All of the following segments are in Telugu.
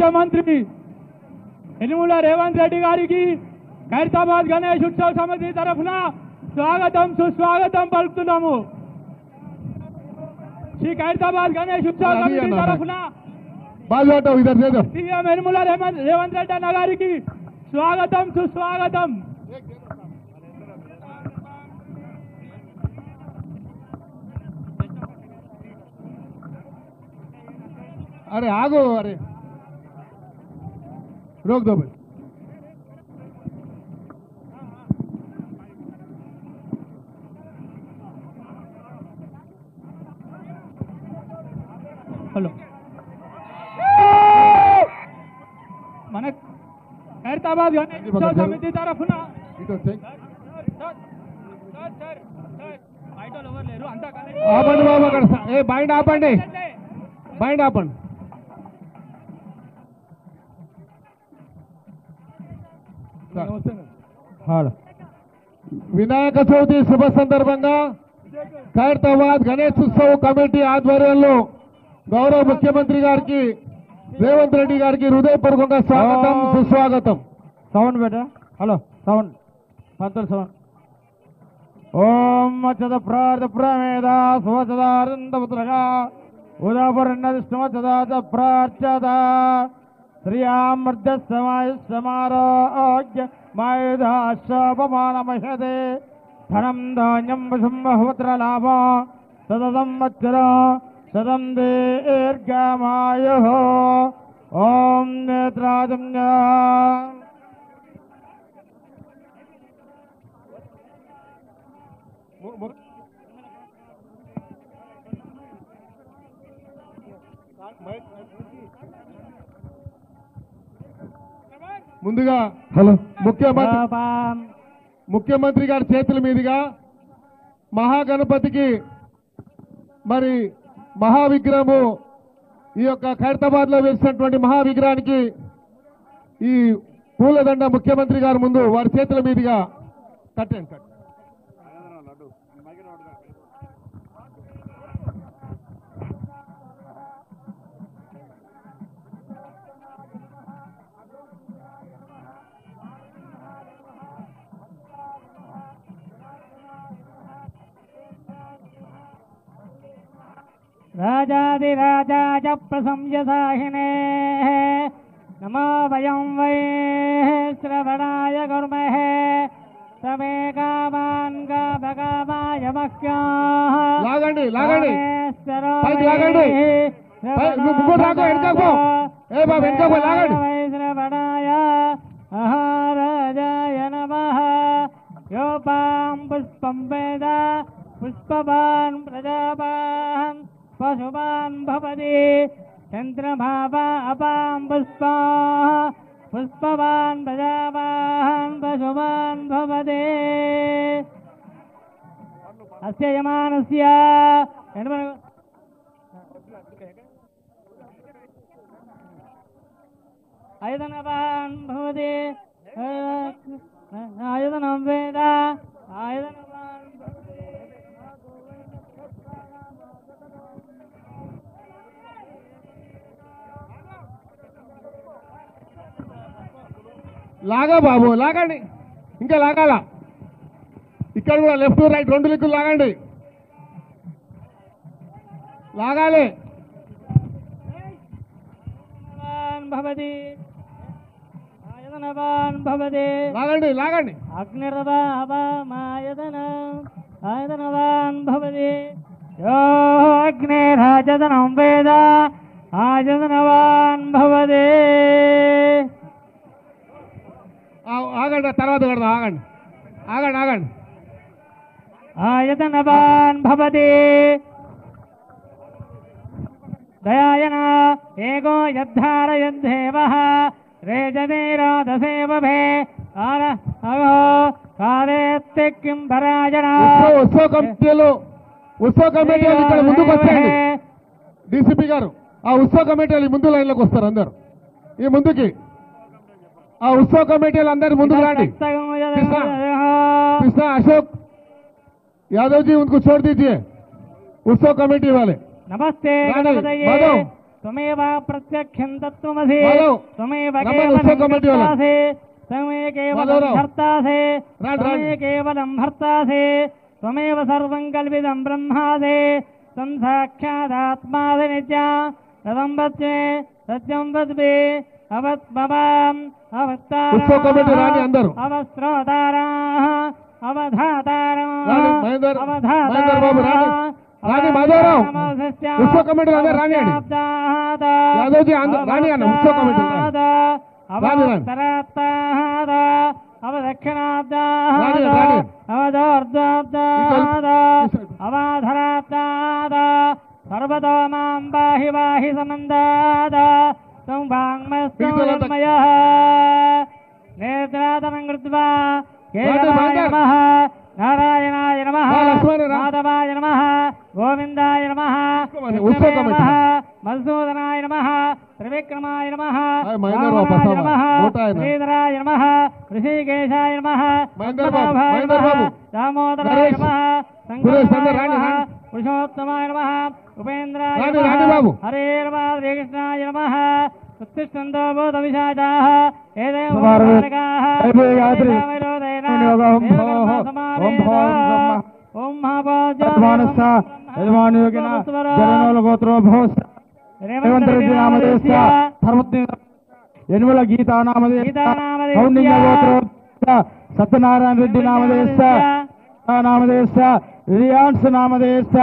ముఖ్యమంత్రి యనమల రేవంత్ రెడ్డి గారికి ఖైరతాబాద్ గణేష్ ఉత్సవ సమితి తరఫున స్వాగతం సుస్వాగతం పలుకుతున్నాము. శ్రీ ఖైరతాబాద్ గణేష్ ఉత్సవ సమితి తరఫున సీఎం యనమల రేవంత్ రెడ్డి అన్న గారికి స్వాగతం సుస్వాగతం. अरे आगो अरे रोक दो भाई. హలో మన ఖైరతాబాద్ గణేష్ ఉత్సవ సమితి తరఫున ఆపండి బాబు అక్కడ ఏ బైండ్ ఆపండి బైండ్ ఆపండి. వినాయక చవితి శుభ సందర్భంగా ఖైరతాబాద్ గణేష్ ఉత్సవ కమిటీ ఆధ్వర్యంలో గౌరవ ముఖ్యమంత్రి గారికి రేవంత్ రెడ్డి గారికి హృదయపూర్వకంగా స్వాగతం సుస్వాగతం. సౌండ్ బేటా. హలో సౌండ్ పంతులు సౌండ్. ఓం అచ్చద ప్రార్థ ప్రమేద సువసదారందపుత్రగా ఉదాపరణదిష్టమచ్చదాచ ప్రార్చద శ్రియామర్ధ సమారోగ్య మాయుధాశ్వపమానమహదే ధనం ధాన్యం వసుంబహుపుత్రలాభ సతతం వత్సర శతం దీర్ఘమాయు. ఓం నేత్రాజమ్య ముందుగా హలో ముఖ్యమంత్రి గారి చేతుల మీదుగా మహాగణపతికి మరి మహావిగ్రహము ఈ యొక్క ఖైరతాబాద్ లో వేసినటువంటి మహావిగ్రహానికి ఈ పూలదండ ముఖ్యమంత్రి గారి ముందు వారి చేతుల మీదుగా కట్టండి. రాజాదిరాజాయ ప్రశంససాహినే నమో వయం వై శ్రవణాయ కుర్మహే సమే కామాన్ కామకామాయ మహ్యాః. లాగండి లాగండి పైకి లాగండి. నువ్వు రాకో వెనకకు ఏ బాబు వెనకకు లాగండి. శ్రవణాయ మహారాజాయ నమః. యోపాం పుష్పం వేద పుష్పవాన్ ప్రజావాన్ పశువాన్ భవతి చంద్రమావా అపాం పుష్పా పుష్పవాన్ ప్రజావాన్ పశువాన్ భవతి. అస్య యమానస్య ఆయుధనవాన్ భవతి ఆయుధనం వేద ఆయుధనవాన్ లాగా బాబు లాగండి. ఇంకా లాగాల. ఇక్కడ కూడా లెఫ్ట్ రైట్ రెండు దిక్కులు లాగండి. లాగాలి. లాగండి లాగండి. అగ్నిరవాయదనం భవతి అగ్నిరాజదనం వేద ఆజదనవాన్ భవతి. ఆగండి తర్వాత కడదాం. ఆగండి ఆగండి ఆగండి. ఆయతనవాన్ భవతి దయాయన ఏకో యద్ధారయద్ధేవః రేజనీరాధసేవభే కాలేత్తి కిం పరాజన. ఉత్సవ కమిటీలు ఇక్కడ ముందుకు వచ్చేయండి. డీసీపీ గారు ఆ ఉత్సవ కమిటీలు ముందు లైన్లోకి వస్తారు అందరు. ఈ ముందుకి ఆ ఉత్సవ కమిటీలు అందరు ముందుకు రండి. कृष्णा अशोक यादव जी उनको छोड़ दीजिए. उत्सव कमेटी वाले नमस्ते माधव त्वमेव प्रत्यक्षं तत्त्वमसि माधव, त्वमेव रमण केवलं उत्सव कमिटी वाला। कर्तासि त्वमेव केवलं माधवराव। भर्तासि राड, त्वमेव राड। केवलं भर्तासि त्वमेव सर्वं कल्पितं ब्रह्मासि तं साक्षादात्मासि नित्या रतं वच्मे सत्यं वद्मे अवत्मवाम् उत्सव कमिटी राणी अंदर। अवस्त्रोताराः अवधाताराः राणी महेंदर बाबू राणी माधवराव उत्सव कमिटी अंदर राणी यादव जी राणी आना उत्सव कमिटी अवधराब्दाद सर्वतो मां पाहि पाहि समन्दाद तं वाङ्मयः नेत्रादनं कृत्वा केशवाय नमः नारायणाय नमः माधवाय नमः गोविन्दाय नमः नमः मधुसूदनाय नमः त्रिविक्रमाय नमः रामाय नमः श्रीधराय नमः ऋषिकेशाय नमः पद्मनाभाय नमः दामोदराय नमः शङ्कराय नमः पुरुषोत्तमाय नमः उपेन्द्राय नमः हरे नमः श्रीकृष्णाय नमः उत्तिष्ठन्तो भूतविशाचाः एदेव యనుమల గీతా నామదేశ సత్యనారాయణ రెడ్డి నామదేశ నామదేశ రియాన్స్ నామదేశ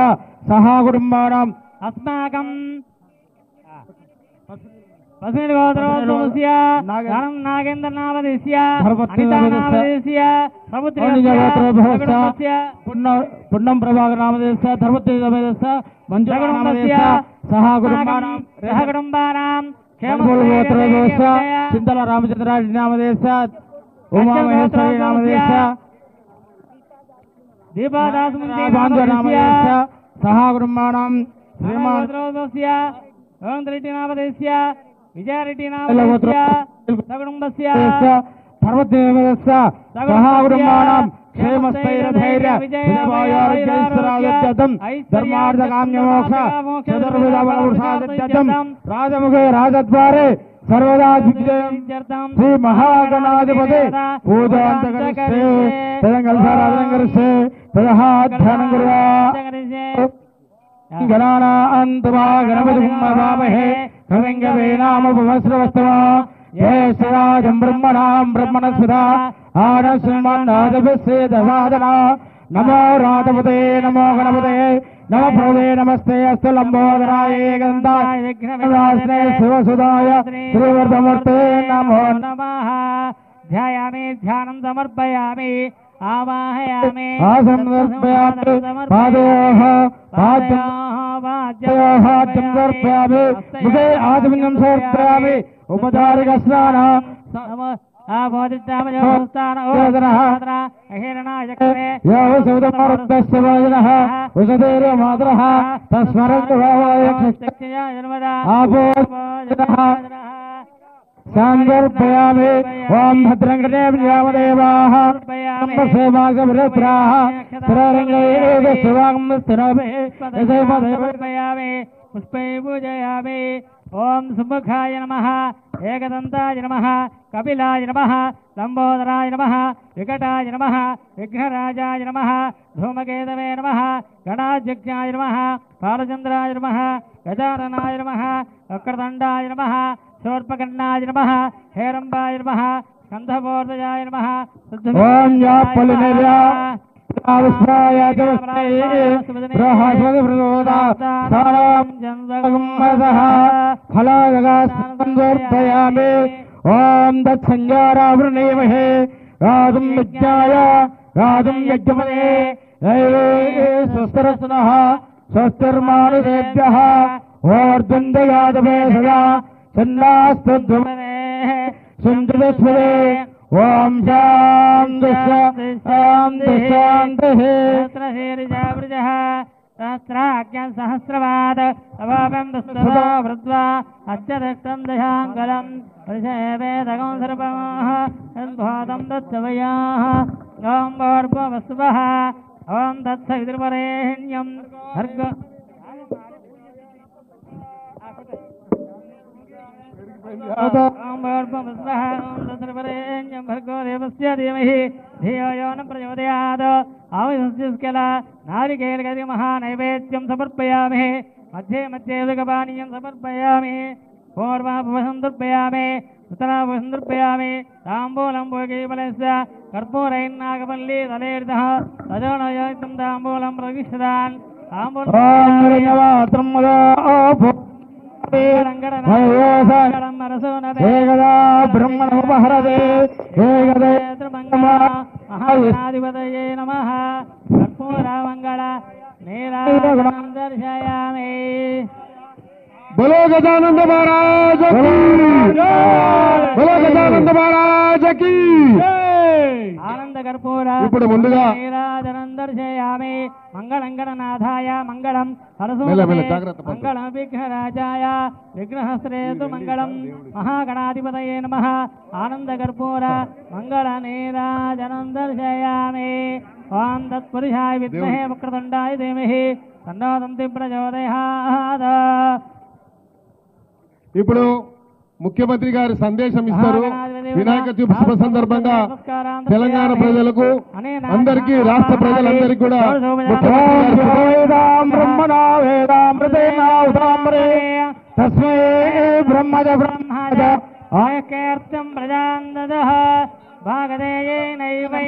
సహా కుటుంబానం अस्माकं पस्मिन् गोत्रोद्भवस्य धनं नागेन्द्र नामदेस्य अनिता नामदेस्य प्रभुत्रिस्य पुण्यम प्रभाकर नामदेश धर्मत्रि नामदेश मंजुला नामदेश सहा कुटुंबानां गोत्रोद्भवस्य चिंतला रामचंद्र नामदेश उमा महेश्वरी नामदेश दीपादास नामदेश सहा कुटुंबानां श्रीमान रेड्डी नामदेस्य विजयरेड्डी नामदेस्य सकुटुंबस्य धर्मत्रि नामदेश सहा कुटुंबानां क्षेमस्थैर्यधैर्य विजयारोग्यैश्वर्यादित्यर्थं धर्मार्थकाम्यमोक्ष चतुर्विधबलपुरुषादित्यर्थं राजमुखे राजद्वारे सर्वदा विजयं श्री महागणाधिपते पूजान्तकरिष्ये तदङ्गलसाराधनकरिष्ये तदहाध्यानं कुर्वा गणानान्तमा गणपतिं नमामहे कविं नामोपमस्रवस्तमा ज्येष्ठराजं ब्रह्मणां ब्रह्मणस्पदा आनश्रीमन्नादभिस्से दशादना नमो राधपते नमो गणपते नमः प्रभवे नमस्ते अस्तु लंबोदराय गन्धाय विघ्नविनाशने शिवसुदाय श्रीवर्धमूर्ते नमो नमः ध्यायामि ध्यानं समर्पयामि आवाहयामि समर्पयामि पादयोः पाद्योः समर्पयामि मुखे आत्मनिं समर्पयामि उपचारिकस्नानः संदर्पयामि ओम भद्रंगणे व्यामदेवाः सेवागभिरस्त्राः तररङ्गे शिवागमस्तरभे पुष्पै पूजयामि ओम सुमुखाय नमः एकदन्ताय नमः कपिलाय नमः लंबोदराय नमः विकटाय नमः विघ्नराजाय नमः धूमकेतवे नमः गणाध्यक्षाय नमः बालचन्द्राय नमः गजाननाय नमः वक्रतुण्डाय नमः शूर्पकर्णाय नमः हेरम्बाय नमः स्कन्धमूर्धजाय नमः ओम या पलिनेर्या आविष्पाय बृहस्पतिप्रचोदा सारां जन्मगमसः फलागस्संदर्पयामि ओम दत्संज्ञारावृणीमहे राजुं यज्ञाय राजुं यज्ञपदे दैवे स्वस्तिरस्तुनः स्वस्तिर्मानुषेभ्यः ओर्द्वन्द्वयादवे सदा चन्दास्तुध्वमने सुन्दरस्वरे ओम शांति शांति शांतिः सहस्रशीर्षावृजः सहस्राज्ञं सहस्रवाद अवापं दुस्तदा वृद्ध्वा अत्यदष्टं दशाङ्गलं वृषेवेदगं सर्पमः यद्भूतं दत्तवयाः ॐ भोर्भुवस्सुवः ॐ तत्सवितुर्वरेण्यं भर्गो భర్గో దేవస్య ధీమహి ధియో యో న ప్రచోదయాత్ ఆవిస్కల నారికేళ మహానైవేద్యం సమర్పయామి మధ్యే మధ్యే ఉదకపానీయం సమర్పయామి పూర్వాపసందర్పయామి ఉత్తరాపసందర్పయామి తాంబూలం భోగీఫలస్య కర్పూరైర్నాగపల్లి తలేర్ధః తదోనయోక్తం తాంబూలం ప్రవిశదాన్ మహాధిపతయే నమః కర్పూరమంగళ నీరాజనం దర్శయామి. बोलो गजानंद महाराज की बोलो गजानंद महाराज की ఆనంద కర్పూర ఇప్పుడు ముందుగా నీరాజనం దర్శయామి. మంగళం గణనాథాయ మంగళం మంగళం విఘ్నరాజాయ విఘ్నహస్త్రేతు మంగళం మహాగణాధిపతయే నమః ఆనంద కర్పూర మంగళ నీరాజనం దర్శయామి. ఓం తత్పురుషాయ విద్మహే వక్రతుండాయ ధీమహి తన్నో దంతి ప్రచోదయాత్. ఇప్పుడు ముఖ్యమంత్రి గారు సందేశం ఇస్తారు. వినాయక చవితి శుభ సందర్భంగా తెలంగాణ ప్రజలకు అందరికీ రాష్ట్ర ప్రజలందరికీ కూడా తస్మై బ్రహ్మజ బ్రహ్మజ ఆయకేర్తం ప్రజాందదః భాగదేయేనైవై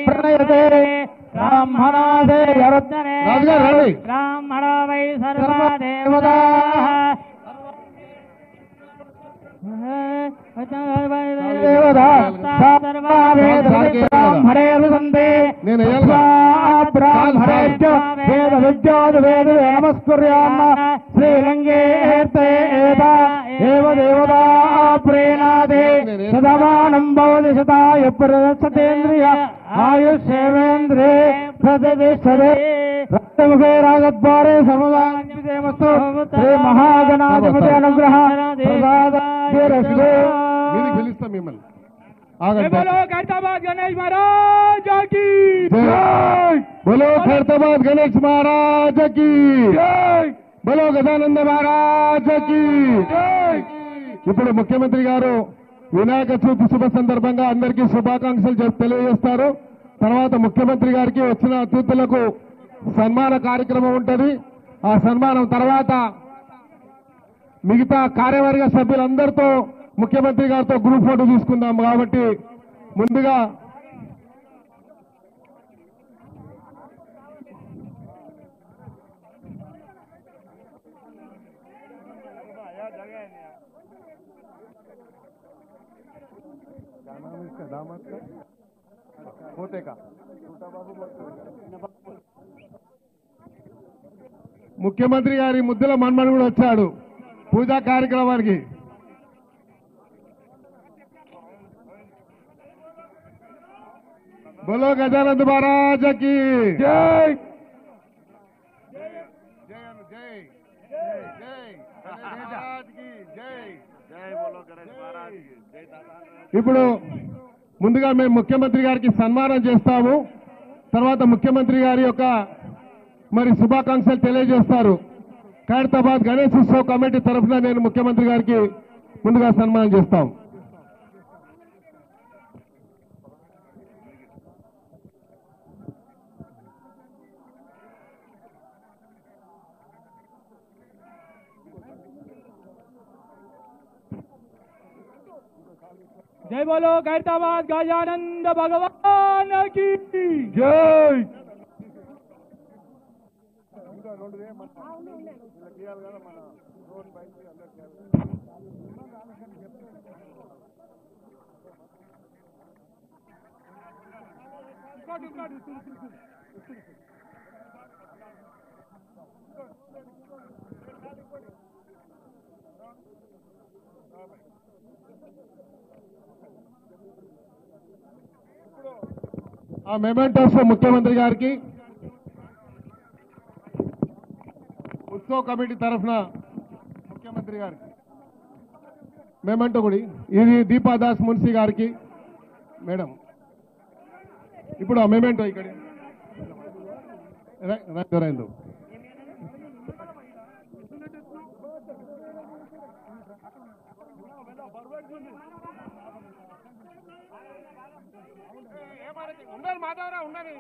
బ్రాహ్మణాదే బ్రాహ్మణో వై సర్వా దేవతాః సదమానం భవతి శతాయ ప్రదర్శతేంద్రియ ఆయుష్యేంద్రే ప్రతిష్టతే రక్తముఖే రాగద్వారే సముదానమస్తు శ్రీ మహాగణాధిపతి అనుగ్రహ పిలుస్తాం మిమ్మల్ని. बोलो खैरताबाद गणेश महाराज की बोलो खैरताबाद गणेश महाराज की बोलो गजानंद महाराज की. ఇప్పుడు ముఖ్యమంత్రి గారు వినాయక చవితి శుభ సందర్భంగా అందరికీ శుభాకాంక్షలు తెలియజేస్తారు. తర్వాత ముఖ్యమంత్రి గారికి వచ్చిన అతిథులకు సన్మాన కార్యక్రమం ఉంటుంది. ఆ సన్మానం తర్వాత మిగతా కార్యవర్గ సభ్యులందరితో ముఖ్యమంత్రి గారితో గ్రూప్ ఫోటో తీసుకుందాం. కాబట్టి ముందుగా ముఖ్యమంత్రి గారి ముద్దుల మన్మడు కూడా వచ్చాడు పూజా కార్యక్రమానికి. बोलो गजानंद महाराज की जय. ఇప్పుడు ముందుగా మేము ముఖ్యమంత్రి గారికి సన్మానం చేస్తాము. తర్వాత ముఖ్యమంత్రి గారి యొక్క మరి శుభాకాంక్షలు తెలియజేస్తారు. ఖైరతాబాద్ గణేష్ ఉత్సవ్ కమిటీ తరఫున నేను ముఖ్యమంత్రి గారికి ముందుగా సన్మానం చేస్తాం. जय बोलो खैरताबाद गजानंद भगवान की जय. ఆ మెమెంటోస్ ముఖ్యమంత్రి గారికి ఉత్సవ్ కమిటీ తరఫున ముఖ్యమంత్రి గారికి మెమెంటో కూడా ఇది దీపాదాస్ మున్సి గారికి మేడం. ఇప్పుడు ఆ మెమెంటో ఇక్కడ ఉండాలి మాధవరా ఉండాలి.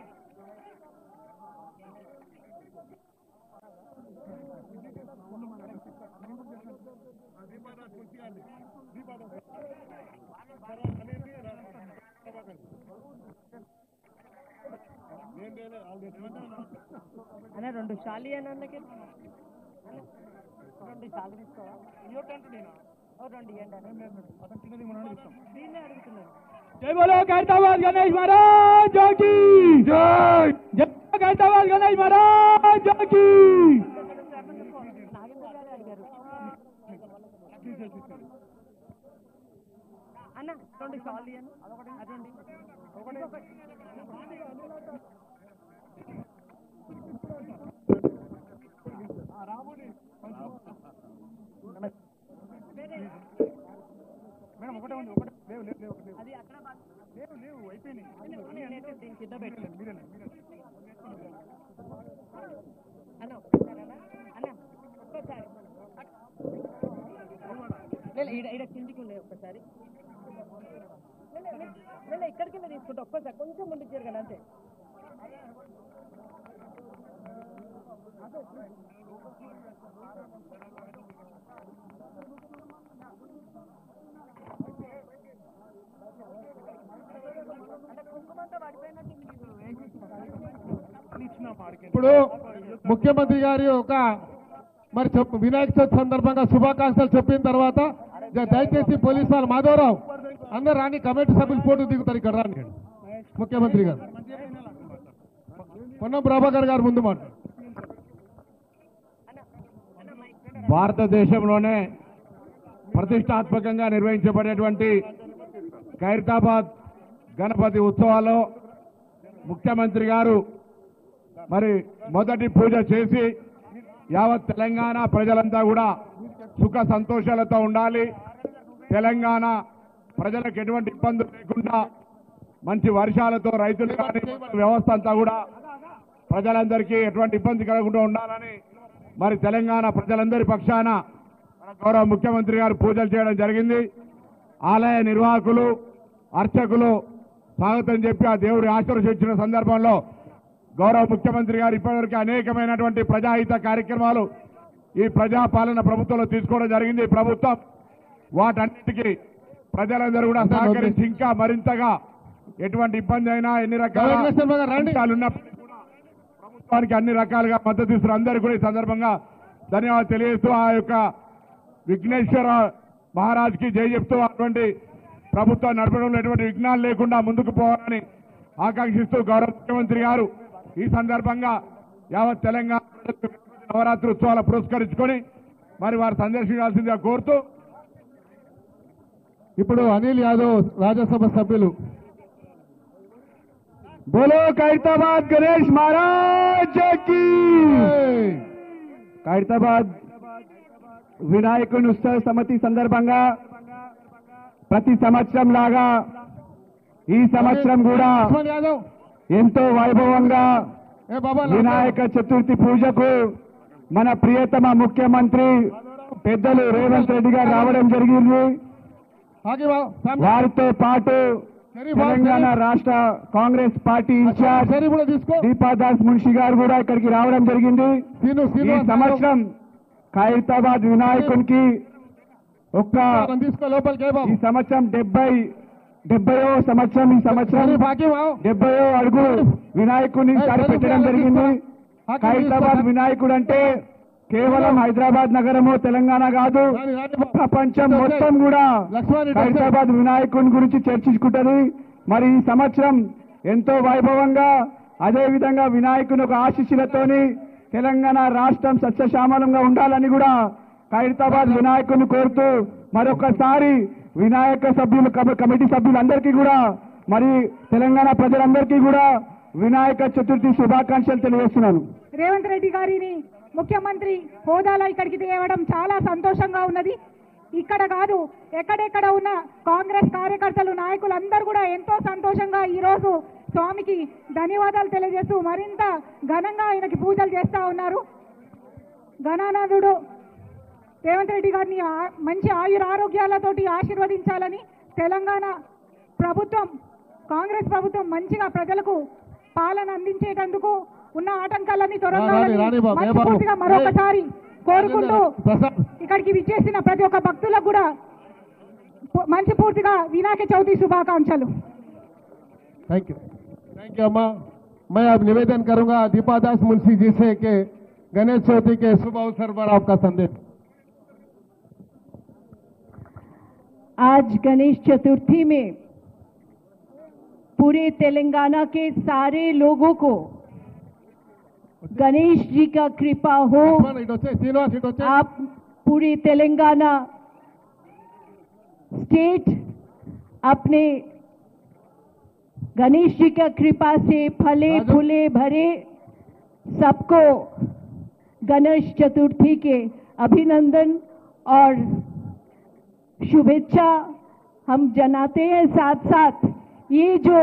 అన్న 2 షాలి అన్నకి 2 షాలి తీసుకోవా? 2 ఇవ్వండి దీన్నే అడుగుతున్నాను. జై బోలో ఖైరతాబాద్ గణేష్ మహారాజ్ జోకి జై. జై ఖైరతాబాద్ గణేష్ మహారాజ్ జోకి. నాగేంద్ర గారు అడిగారు అన్న 2 షాలి అన్న అదండి మేడం ఒకటే ఉంది లేవు అది అక్కడ లేవు అయిపోయినాయి. దీని కింద పెట్టలేదు అన్న ఒక్కసారి ఇక్కడ కిందికి ఉన్నాయి ఒక్కసారి ఇక్కడికి తీసుకుంటా ఒక్కసారి కొంచెం ముందుకు జరగాలి అంతే. ఇప్పుడు ముఖ్యమంత్రి గారి ఒక మరి వినాయక చవితి సందర్భంగా శుభాకాంక్షలు చెప్పిన తర్వాత దయచేసి పోలీసు వాళ్ళు మాధవరావు అందరు రాని కమిటీ సభ్యులు ఫోటో దిగుతారు ఇక్కడ రాని ముఖ్యమంత్రి గారు పొన్నం ప్రభాకర్ గారు ముందు మాట. భారతదేశంలోనే ప్రతిష్టాత్మకంగా నిర్వహించబడేటువంటి ఖైరతాబాద్ గణపతి ఉత్సవాల్లో ముఖ్యమంత్రి గారు మరి మొదటి పూజ చేసి యావత్ తెలంగాణ ప్రజలంతా కూడా సుఖ సంతోషాలతో ఉండాలి, తెలంగాణ ప్రజలకు ఎటువంటి ఇబ్బందులు లేకుండా మంచి వర్షాలతో రైతులు కానీ వ్యవస్థ అంతా కూడా ప్రజలందరికీ ఎటువంటి ఇబ్బంది కలగకుండా ఉండాలని మరి తెలంగాణ ప్రజలందరి పక్షాన గౌరవ ముఖ్యమంత్రి గారు పూజలు చేయడం జరిగింది. ఆలయ నిర్వాహకులు అర్చకులు స్వాగతం చెప్పి ఆ దేవుడి ఆశీర్వదించిన సందర్భంలో గౌరవ ముఖ్యమంత్రి గారు ఇప్పటివరకు అనేకమైనటువంటి ప్రజాహిత కార్యక్రమాలు ఈ ప్రజాపాలన ప్రభుత్వంలో తీసుకోవడం జరిగింది. ప్రభుత్వం వాటన్నిటికీ ప్రజలందరూ కూడా సహకరించి ఇంకా మరింతగా ఎటువంటి ఇబ్బంది అయినా ఎన్ని రకాల ఉన్నప్పటికీ కూడా ప్రభుత్వానికి అన్ని రకాలుగా మద్దతు ఇస్తున్న అందరికీ కూడా ఈ సందర్భంగా ధన్యవాదాలు తెలియజేస్తూ ఆ యొక్క విఘ్నేశ్వర మహారాజ్కి జై చెప్తూ అటువంటి ప్రభుత్వం నడపడంలో ఎటువంటి విఘ్నాలు లేకుండా ముందుకు పోవాలని ఆకాంక్షిస్తూ గౌరవ ముఖ్యమంత్రి గారు ఈ సందర్భంగా యావత్ తెలంగాణ నవరాత్రి ఉత్సవాలు పురస్కరించుకొని మరి వారు సందర్శించాల్సిందిగా కోరుతూ ఇప్పుడు అనిల్ యాదవ్ రాజ్యసభ సభ్యులు. బోలో ఖైరతాబాద్ గణేష్ మహారాజ్ की ఖైరతాబాద్ వినాయకుని ఉత్సవ సమితి సందర్భంగా ప్రతి సంవత్సరం లాగా ఈ సంవత్సరం కూడా యాదవ్ ఎంతో వైభవంగా వినాయక చతుర్థి పూజకు మన ప్రియతమ ముఖ్యమంత్రి పెద్దలు రేవంత్ రెడ్డి గారు రావడం జరిగింది. వారితో పాటు తెలంగాణ రాష్ట్ర కాంగ్రెస్ పార్టీ ఇన్ఛార్జ్ దీపాదాస్ మున్షి గారు కూడా ఇక్కడికి రావడం జరిగింది. ఈ సంవత్సరం ఖైరతాబాద్ వినాయకునికి ఈ సంవత్సరం 70వ సంవత్సరం ఈ సంవత్సరం 70వ అడుగు వినాయకుని పెట్టడం జరిగింది. ఖైరతాబాద్ వినాయకుడు అంటే కేవలం హైదరాబాద్ నగరము తెలంగాణ కాదు, ప్రపంచం మొత్తం కూడా ఖైరతాబాద్ వినాయకుని గురించి చర్చించుకుంటది. మరి ఈ సంవత్సరం ఎంతో వైభవంగా అదే విధంగా వినాయకుని ఒక ఆశీస్సులతోని తెలంగాణ రాష్ట్రం సస్యశ్యామలంగా ఉండాలని కూడా ఖైరతాబాద్ వినాయకుని కోరుతూ మరొకసారి వినాయక సభ్యులు కమిటీ సభ్యులందరికీ కూడా మరి తెలంగాణ ప్రజలందరికీ కూడా వినాయక చతుర్థి శుభాకాంక్షలు తెలియజేస్తున్నాను. రేవంత్ రెడ్డి గారిని ముఖ్యమంత్రి హోదాలో ఇక్కడికి తేవడం చాలా సంతోషంగా ఉన్నది. ఇక్కడ కాదు ఎక్కడెక్కడ ఉన్న కాంగ్రెస్ కార్యకర్తలు నాయకులు అందరూ కూడా ఎంతో సంతోషంగా ఈ రోజు స్వామికి ధన్యవాదాలు తెలియజేస్తూ మరింత ఘనంగా ఆయనకి పూజలు చేస్తా ఉన్నారు. గణనాథుడు రేవంత్ రెడ్డి గారిని మంచి ఆయుర ఆరోగ్యాలతోటి ఆశీర్వదించాలని, తెలంగాణ ప్రభుత్వం కాంగ్రెస్ ప్రభుత్వం మంచిగా ప్రజలకు పాలన అందించేటందుకు ఉన్న ఆటంకాలన్నీ తొలగాలని మనస్ఫూర్తిగా మరొకసారి కోరుకుంటూ ఇక్కడికి విచ్చేసిన ప్రతి ఒక్క భక్తులకు కూడా మంచి పూర్తిగా వినాయక చవితి శుభాకాంక్షలు. थैंक यू अम्मा। मैं अब निवेदन करूंगा दीपादास मुंशी जी से कि गणेश चौथी के शुभ अवसर पर आपका संदेश। आज गणेश चतुर्थी में पूरे तेलंगाना के सारे लोगों को गणेश जी का कृपा हो। आप पूरे तेलंगाना स्टेट अपने गणेश जी का कृपा से फले फूले भरे, सबको गणेश चतुर्थी के अभिनंदन और शुभेच्छा हम जनाते हैं। साथ साथ ये जो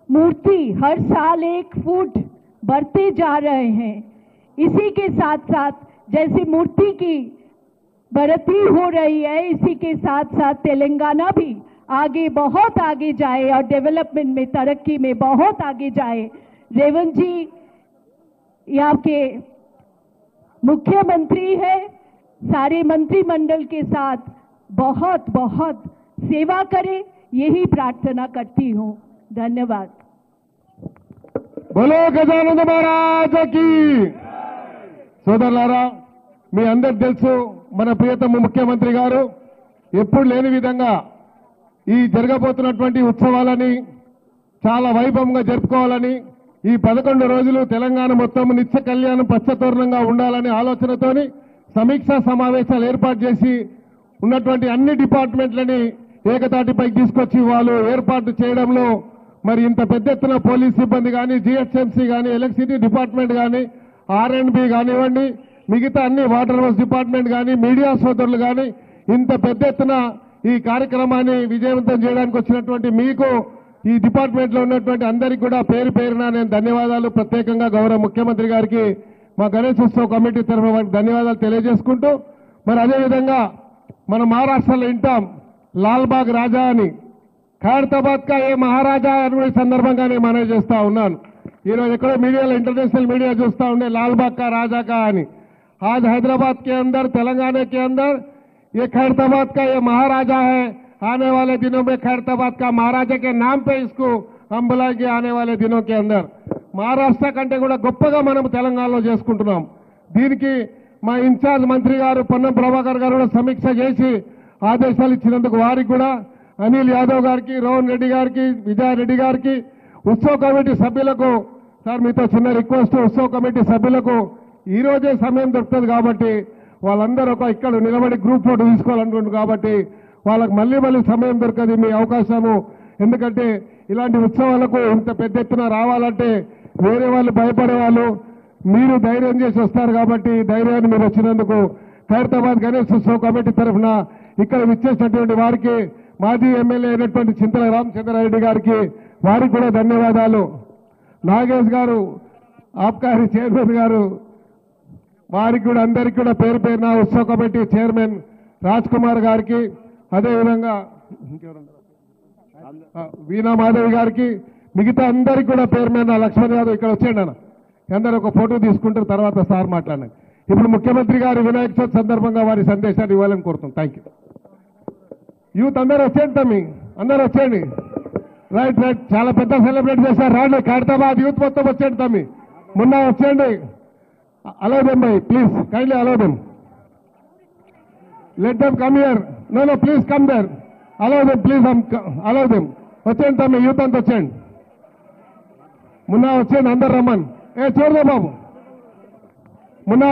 मूर्ति हर साल 1 फुट बढ़ते जा रहे हैं, इसी के साथ साथ जैसे मूर्ति की बढ़ती हो रही है, इसी के साथ साथ तेलंगाना भी आगे बहुत आगे जाए और डेवलपमेंट में तरक्की में बहुत आगे जाए। रेवंत जी यहाँ के मुख्यमंत्री है, सारे मंत्रिमंडल के साथ बहुत बहुत सेवा करे, यही प्रार्थना करती हूँ। धन्यवाद। बोलो गजानंद महाराज की। సోదరులారా, మీ అందరికి తెలుసు మన ప్రియతమ ముఖ్యమంత్రి గారు ఎప్పుడు లేని విధంగా ఈ జరగబోతున్నటువంటి ఉత్సవాలని చాలా వైభవంగా జరుపుకోవాలని, ఈ 11 రోజులు తెలంగాణ మొత్తం నిత్య కళ్యాణం పచ్చతోరణంగా ఉండాలనే ఆలోచనతోని సమీక్షా సమావేశాలు ఏర్పాటు చేసి ఉన్నటువంటి అన్ని డిపార్ట్మెంట్లని ఏకతాటిపైకి తీసుకొచ్చి వాళ్ళు ఏర్పాటు చేయడంలో మరి ఇంత పెద్ద ఎత్తున పోలీస్ సిబ్బంది కానీ, జిహెచ్ఎంసీ కానీ, ఎలక్ట్రిసిటీ డిపార్ట్మెంట్ కానీ, ఆర్ఎండ్బి కానివ్వండి, మిగతా అన్ని వాటర్ వర్క్స్ డిపార్ట్మెంట్ కానీ, మీడియా సోదరులు కానీ ఇంత పెద్ద ఎత్తున ఈ కార్యక్రమాన్ని విజయవంతం చేయడానికి వచ్చినటువంటి మీకు, ఈ డిపార్ట్మెంట్ లో ఉన్నటువంటి అందరికీ కూడా పేరు పేరున నేను ధన్యవాదాలు, ప్రత్యేకంగా గౌరవ ముఖ్యమంత్రి గారికి మా గణేష్ ఉత్సవ్ కమిటీ తరఫున వారికి ధన్యవాదాలు తెలియజేసుకుంటూ, మరి అదేవిధంగా మనం మహారాష్ట్రలో వింటాం లాల్బాగ్ రాజా అని, ఖైరతాబాద్ కా ఏ మహారాజా అనే సందర్భంగా నేను మనవి చేస్తా ఉన్నాను. ఈరోజు ఎక్కడో మీడియాలో ఇంటర్నేషనల్ మీడియా చూస్తా ఉండే लालबाग का राजा का అని। आज हैदराबाद के अंदर, तेलंगाना के अंदर ये खैरताबाद का ये महाराजा है। आने वाले दिनों में खैरताबाद का महाराजा के नाम पे इसको हम बुलाएंगे। आने वाले दिनों के अंदर మహారాష్ట్ర కంటే కూడా గొప్పగా మనం తెలంగాణలో చేసుకుంటున్నాం। దీనికి మా ఇన్ఛార్జ్ మంత్రి గారు పొన్నం ప్రభాకర్ గారు కూడా సమీక్ష చేసి ఆదేశాలు ఇచ్చినందుకు వారికి కూడా, అనిల్ యాదవ్ గారికి, రోహన్ రెడ్డి గారికి, విజయారెడ్డి గారికి, ఉత్సవ కమిటీ సభ్యులకు, సార్ మీతో చిన్న రిక్వెస్ట్, ఉత్సవ కమిటీ సభ్యులకు ఈ రోజే సమయం దొరుకుతుంది కాబట్టి వాళ్ళందరూ ఒక ఇక్కడ నిలబడి గ్రూప్ ఫోటో తీసుకోవాలనుకుంటున్నారు కాబట్టి వాళ్ళకి మళ్ళీ సమయం దొరకదు మీ అవకాశము। ఎందుకంటే ఇలాంటి ఉత్సవాలకు ఇంత పెద్ద ఎత్తున రావాలంటే వేరే వాళ్ళు భయపడే వాళ్ళు, మీరు ధైర్యం చేసి వస్తారు కాబట్టి ధైర్యాన్ని మీరు వచ్చినందుకు ఖైరతాబాద్ గణేష్ ఉత్సవ కమిటీ తరఫున ఇక్కడ విచ్చేసినటువంటి వారికి, మాజీ ఎమ్మెల్యే అయినటువంటి చింతల రామచంద్రారెడ్డి గారికి వారికి కూడా ధన్యవాదాలు। నాగేష్ గారు, ఆబ్కారీ చైర్మన్ గారు, వారికి కూడా అందరికీ కూడా పేరు పేరున ఉత్సవ కమిటీ చైర్మన్ రాజ్ కుమార్ గారికి, అదేవిధంగా వీణా మాధవి గారికి, మిగతా అందరికీ కూడా పేరు మీద లక్ష్మణ్ యాదవ్ ఇక్కడ వచ్చేయండి అన్న, అందరూ ఒక ఫోటో తీసుకుంటారు, తర్వాత సార్ మాట్లాడండి। ఇప్పుడు ముఖ్యమంత్రి గారు వినాయక చవితి సందర్భంగా వారి సందేశాన్ని ఇవ్వాలని కోరుతున్నాం। Thank you. యూత్ అందరూ వచ్చేయండి తమ్మి, అందరూ వచ్చేయండి। రైట్ రైట్, చాలా పెద్ద సెలబ్రేట్ చేశారు, రాండి ఖైరతాబాద్ యూత్ మొత్తం వచ్చేయండి తమ్మి, మొన్న వచ్చేయండి। Allow them by, please kindly allow them, let them come here, no please come there, allow them please, allow them, వచ్చేయండి తమ్మి, యూత్ అంతా వచ్చేయండి, మొన్న వచ్చేయండి, అందరు రమ్మని, ఏ చూడదా బాబు మొన్న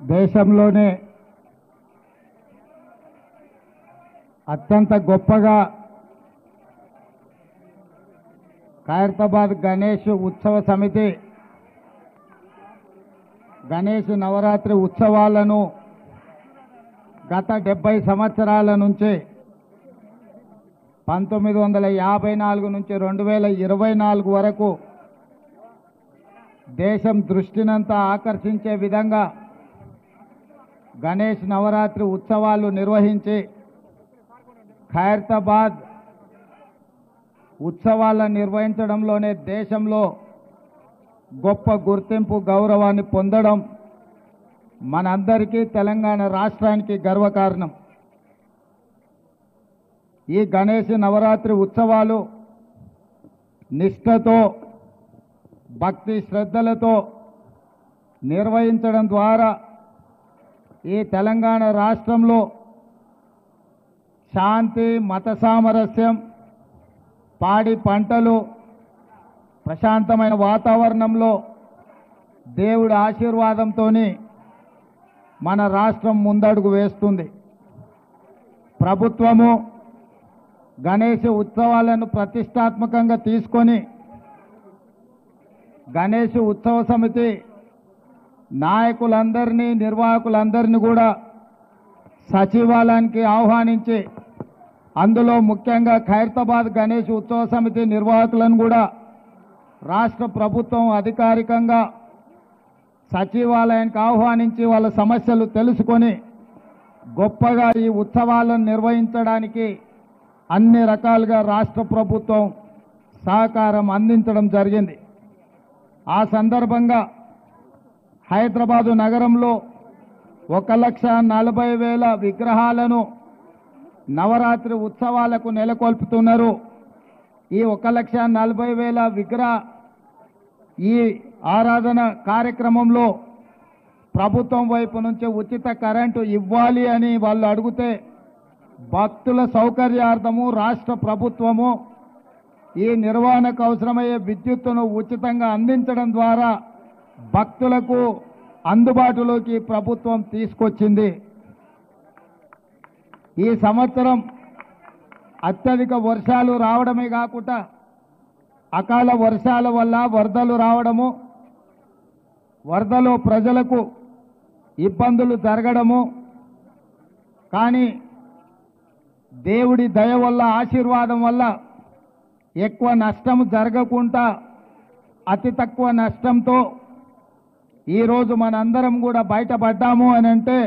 దేశంలోనే అత్యంత గొప్పగా ఖైరతాబాద్ గణేష్ ఉత్సవ సమితి గణేష్ నవరాత్రి ఉత్సవాలను గత 70 సంవత్సరాల నుంచి 1954 నుంచి 2024 వరకు దేశం దృష్టినంతా ఆకర్షించే విధంగా గణేష్ నవరాత్రి ఉత్సవాలు నిర్వహించి ఖైరతాబాద్ ఉత్సవాలను నిర్వహించడంలోనే దేశంలో గొప్ప గుర్తింపు గౌరవాన్ని పొందడం మనందరికీ తెలంగాణ రాష్ట్రానికి గర్వకారణం. ఈ గణేష్ నవరాత్రి ఉత్సవాలు నిష్ఠతో భక్తి శ్రద్ధలతో నిర్వహించడం ద్వారా ఈ తెలంగాణ రాష్ట్రంలో శాంతి, మత సామరస్యం, పాడి పంటలు, ప్రశాంతమైన వాతావరణంలో దేవుడి ఆశీర్వాదంతో మన రాష్ట్రం ముందడుగు వేస్తుంది. ప్రభుత్వము గణేష్ ఉత్సవాలను ప్రతిష్టాత్మకంగా తీసుకొని గణేష్ ఉత్సవ సమితి నాయకులందరినీ, నిర్వాహకులందరినీ కూడా సచివాలయానికి ఆహ్వానించి అందులో ముఖ్యంగా ఖైరతాబాద్ గణేష్ ఉత్సవ సమితి నిర్వాహకులను కూడా రాష్ట్ర ప్రభుత్వం అధికారికంగా సచివాలయానికి ఆహ్వానించి వాళ్ళ సమస్యలు తెలుసుకొని గొప్పగా ఈ ఉత్సవాలను నిర్వహించడానికి అన్ని రకాలుగా రాష్ట్ర ప్రభుత్వం సహకారం అందించడం జరిగింది. ఆ సందర్భంగా హైదరాబాదు నగరంలో 1,40,000 విగ్రహాలను నవరాత్రి ఉత్సవాలకు నెలకొల్పుతున్నారు. ఈ 1,40,000 విగ్రహ ఈ ఆరాధన కార్యక్రమంలో ప్రభుత్వం వైపు నుంచి ఉచిత కరెంటు ఇవ్వాలి అని వాళ్ళు అడిగితే భక్తుల సౌకర్యార్థము రాష్ట్ర ప్రభుత్వము ఈ నిర్వహణకు అవసరమయ్యే విద్యుత్తును ఉచితంగా అందించడం ద్వారా భక్తులకు అందుబాటులోకి ప్రభుత్వం తీసుకొచ్చింది. ఈ సంవత్సరం అత్యధిక వర్షాలు రావడమే కాకుండా అకాల వర్షాల వల్ల వరదలు రావడము, వరదలో ప్రజలకు ఇబ్బందులు జరగడము, కానీ దేవుడి దయ వల్ల, ఆశీర్వాదం వల్ల ఎక్కువ నష్టం జరగకుండా అతి తక్కువ నష్టంతో ఈరోజు మనందరం కూడా బయటపడ్డాము అని అంటే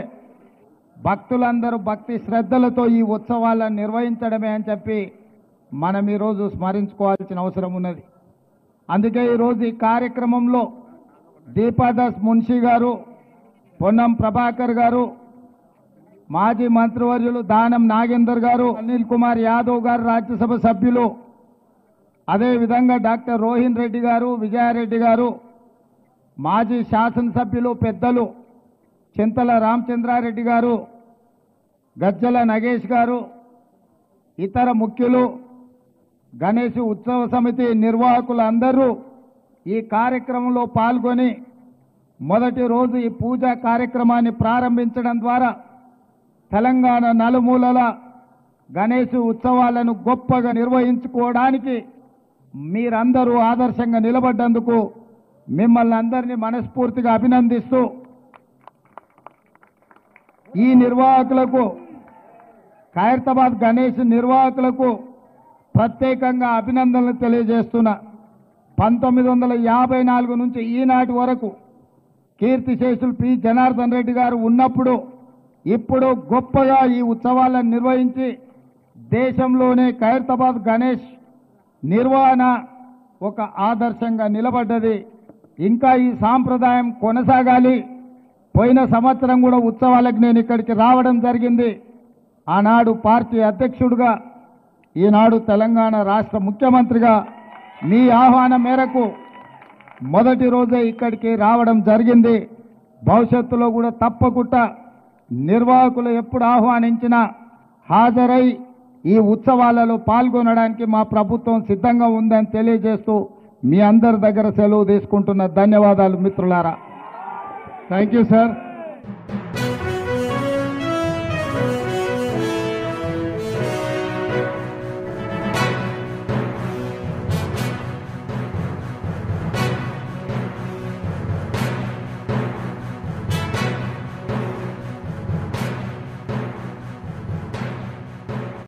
భక్తులందరూ భక్తి శ్రద్ధలతో ఈ ఉత్సవాలను నిర్వహించడమే అని చెప్పి మనం ఈరోజు స్మరించుకోవాల్సిన అవసరం ఉన్నది. అందుకే ఈరోజు ఈ కార్యక్రమంలో దీపాదాస్ మున్షి గారు, పొన్నం ప్రభాకర్ గారు, మాజీ మంత్రివర్యులు దానం నాగేందర్ గారు, అనిల్ కుమార్ యాదవ్ గారు రాజ్యసభ సభ్యులు, అదేవిధంగా డాక్టర్ రోహిన్ రెడ్డి గారు, విజయారెడ్డి గారు, మాజీ శాసనసభ్యులు పెద్దలు చింతల రామచంద్రారెడ్డి గారు, గజ్జల నగేష్ గారు, ఇతర ముఖ్యులు, గణేష్ ఉత్సవ సమితి నిర్వాహకులు అందరూ ఈ కార్యక్రమంలో పాల్గొని మొదటి రోజు ఈ పూజా కార్యక్రమాన్ని ప్రారంభించడం ద్వారా తెలంగాణ నలుమూలల గణేష్ ఉత్సవాలను గొప్పగా నిర్వహించుకోవడానికి మీరందరూ ఆదర్శంగా నిలబడ్డందుకు మిమ్మల్ని అందరినీ మనస్ఫూర్తిగా అభినందిస్తూ ఈ నిర్వాహకులకు, ఖైరతాబాద్ గణేష్ నిర్వాహకులకు ప్రత్యేకంగా అభినందనలు తెలియజేస్తున్నా. 1954 నుంచి ఈనాటి వరకు కీర్తిశేషులు పి జనార్దన్ రెడ్డి గారు ఉన్నప్పుడు ఇప్పుడు గొప్పగా ఈ ఉత్సవాలను నిర్వహించి దేశంలోనే ఖైరతాబాద్ గణేష్ నిర్వహణ ఒక ఆదర్శంగా నిలబడ్డది. ఇంకా ఈ సాంప్రదాయం కొనసాగాలి. పోయిన సంవత్సరం కూడా ఉత్సవాలకు నేను ఇక్కడికి రావడం జరిగింది. ఆనాడు పార్టీ అధ్యక్షుడిగా, ఈనాడు తెలంగాణ రాష్ట్ర ముఖ్యమంత్రిగా మీ ఆహ్వానం మేరకు మొదటి రోజే ఇక్కడికి రావడం జరిగింది. భవిష్యత్తులో కూడా తప్పకుండా నిర్వాహకులు ఎప్పుడు ఆహ్వానించినా హాజరై ఈ ఉత్సవాలలో పాల్గొనడానికి మా ప్రభుత్వం సిద్ధంగా ఉందని తెలియజేస్తూ మీ అందరి దగ్గర సెలవు తీసుకుంటున్న ధన్యవాదాలు మిత్రులారా. Thank you sir.